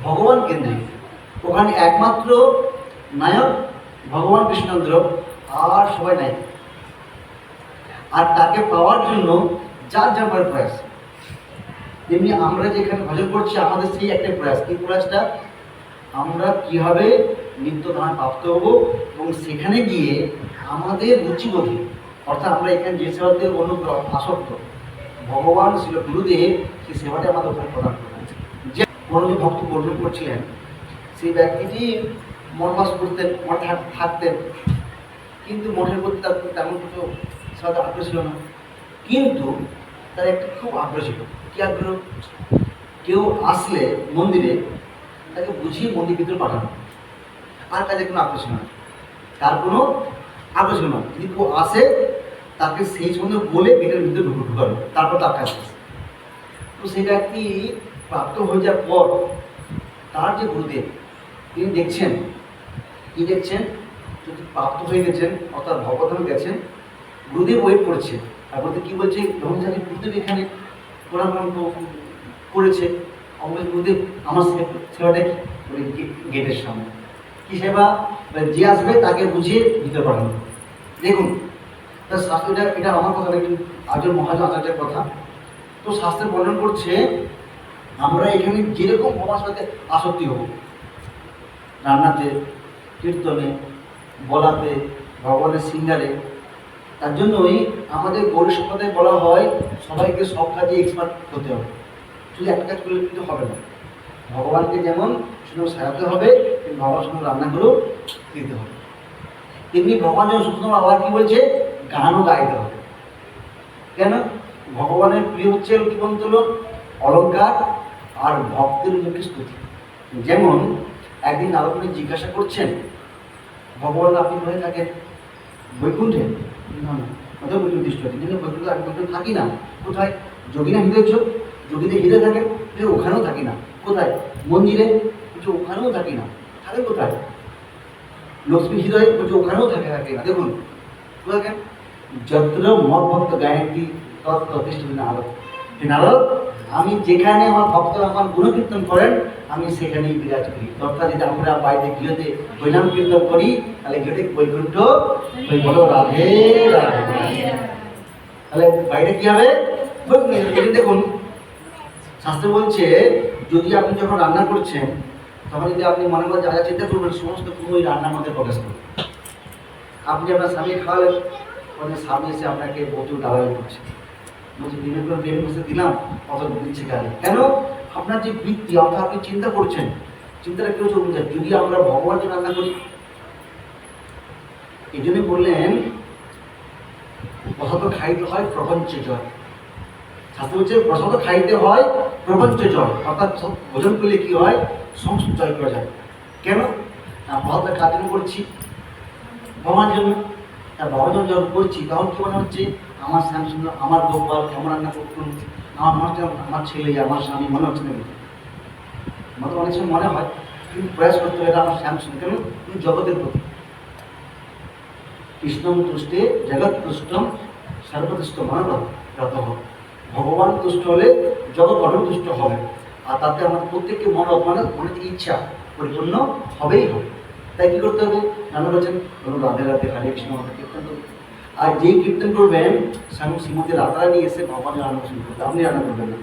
ভগবান কেন্দ্রিক। ওখানে একমাত্র নায়ক ভগবান কৃষ্ণচন্দ্র, আর সবাই নাই। আর তাকে পাওয়ার জন্য যার যার প্রয়াস। তেমনি আমরা যেখানে ভজন করছি আমাদের সেই একটা প্রয়াস। এই প্রয়াসটা আমরা কীভাবে নিত্যধাম প্রাপ্ত হব এবং সেখানে গিয়ে আমাদের রুচিবোধে, অর্থাৎ আমরা এখানে যে সেবাতে আসক্ত, ভগবান ছিল গুরুদেব সেই সেবাটা আমাদের ওখানে প্রদান করবেন। যে কোনো যে ভক্ত বর্ণন করছিলেন, সেই ব্যক্তিটি মনবাস করতেন, মঠে থাকতেন, কিন্তু মঠের প্রতি তার তেমন কিছু সেবাতে আগ্রহ ছিল না। কিন্তু তার একটা খুব আগ্রহ ছিল। কী আগ্রহ? কেউ আসলে মন্দিরে তাকে বুঝিয়ে মন্দির ভিতরে পাঠানো, আর কাজে কোনো আগ্রহ ছিল না, তার কোনো আগ্রহ ছিল না। যদি কেউ আসে তাকে সেই সম্বন্ধে বলে গেটের ভিতরে ঢুকানো, তারপর তার কাজ। তো সেই ব্যক্তি প্রাপ্ত হয়ে যাওয়ার পর তার যে গুরুদেব, তিনি দেখছেন, কী দেখছেন? যদি প্রাপ্ত হয়ে গেছেন অর্থাৎ ভগবত গেছেন, গুরুদেব ওয়েট করছে। তারপর কী বলছে? যখন জানি গুরুদেব এখানে প্রণাম করেছে, অবশ্যই গুরুদেব আমার সেবাটা কি গেটের সামনে কী সেবা? যে আসবে তাকে বুঝিয়ে ভিতরে পাঠানো। দেখুন, তার শাস্ত্রটা, এটা আমার কথা না, কিন্তু আজও মহাজন আচার্যের কথা। তো শাস্ত্রে বর্ণন করছে আমরা এখানে যেরকম ভগবানের সাথে আসক্তি হব, রান্নাতে, কীর্তনে, বলাতে, ভগবানের সিঙ্গারে, তার জন্যই আমাদের গৌরী সম্প্রদায়ে বলা হয় সবাইকে সব কাজে এক্সপার্ট হতে হবে। শুধু একটা কাজ করলে কিন্তু হবে না। ভগবানকে যেমন শুধু সাজাতে হবে, কিন্তু ভগবান শুধু রান্নাগুলো দিতে হবে। তেমনি ভগবান যেমন শুধু আবার কী বলছে? গানও গাইতে হবে। কেন? ভগবানের প্রিয় হচ্ছে কী বলতে হলো? অলঙ্কার আর ভক্তের মুখে স্তুতি। যেমন একদিন নারদমুনি জিজ্ঞাসা করছেন, ভগবান আপনি কোথায় থাকেন? বৈকুণ্ঠে? না না, কোথাও বৈকুণ্ঠ দৃষ্টি আছে, কিন্তু বৈকুণ্ঠ আমি বৈকুণ্ঠ থাকি না। কোথায়? যোগীনা হৃদয় চোখ, যোগীদের হৃদয় থাকেন, ওখানেও থাকি না। কোথায়? মন্দিরে? বলছে ওখানেও থাকি না। থাকে কোথায়? লক্ষ্মী হৃদয়, বলছে ওখানেও থাকে না। দেখুন কোথায়? যত্র মত ভক্ত গায়ত্রী তৎপ্রতিষ্ঠিত নারদ। নারদ, আমি যেখানে আমার ভক্তরা আমার গুণকীর্তন করেন আমি সেখানেই বিরাজ করি। অর্থাৎ যদি আমরা বাইরে গৃহতে হরিনাম কীর্তন করি তাহলে গৃহতে বৈকুণ্ঠ ওই বলো রাধে রাধে। তাহলে বাইরে কী হবে? দেখুন শাস্ত্র বলছে যদি আপনি যখন রান্না করছেন তখন যদি আপনি মনে মনে যা যা চিন্তা করবেন সমস্ত পুরো ওই রান্নার মধ্যে প্রকাশ করবেন। আপনি আপনার স্বামী খাওয়ালেন, স্বামী এসে আপনাকে প্রচুর দালালি করছে, বলছি দিনের পর দিন বসে দিলাম, কত দিচ্ছে গাড়ি। কেন? আপনার যে বৃত্তি, অর্থাৎ আপনি চিন্তা করছেন, চিন্তাটা কেউ চলবে যায়। যদি আমরা ভগবানকে রান্না করি, এই জন্যই বললেন প্রসাদ খাইতে হয় প্রপঞ্চ জয়। শাস্ত্র বলছে প্রসাদ খাইতে হয় প্রপঞ্চ জয়, অর্থাৎ ভোজন করলে কি হয়? সংসার জয় করা যায়। কেন? প্রসাদটা কার জন্য করছি? ভগবানের জন্য। তার ভগবান যখন করছি তখন কি মনে হচ্ছে? আমার শ্যাম সুন্দর, আমার গোপাল, আমার রান্না করুন, আমার মনে হচ্ছে আমার ছেলে, আমার স্বামী, মনে হচ্ছে না। আমাদের অনেক সময় মনে হয়, কিন্তু প্রয়াস করতে হবে আমার শ্যাম সুন্দর। কেন? তুমি জগতের প্রতি কৃষ্ণম তুষ্টে জগৎ তুষ্টম সর্বতুষ্ট মনোরথ হোক। ভগবান তুষ্ট হলে জগৎ অনতুষ্ট হবে, আর তাতে আমার প্রত্যেককে মনোরথ মানে মনে ইচ্ছা পরিপূর্ণ হবেই হবে। তাই কী করতে হবে? রান্না বলছেন রাধে রাধে হরে কৃষ্ণ কীর্তন করবেন। আর যেই কীর্তন করবেন শ্রীমতী রাধারানী এসে ভগবানের রান্না শুরু করবে, আপনি রান্না করবেন না।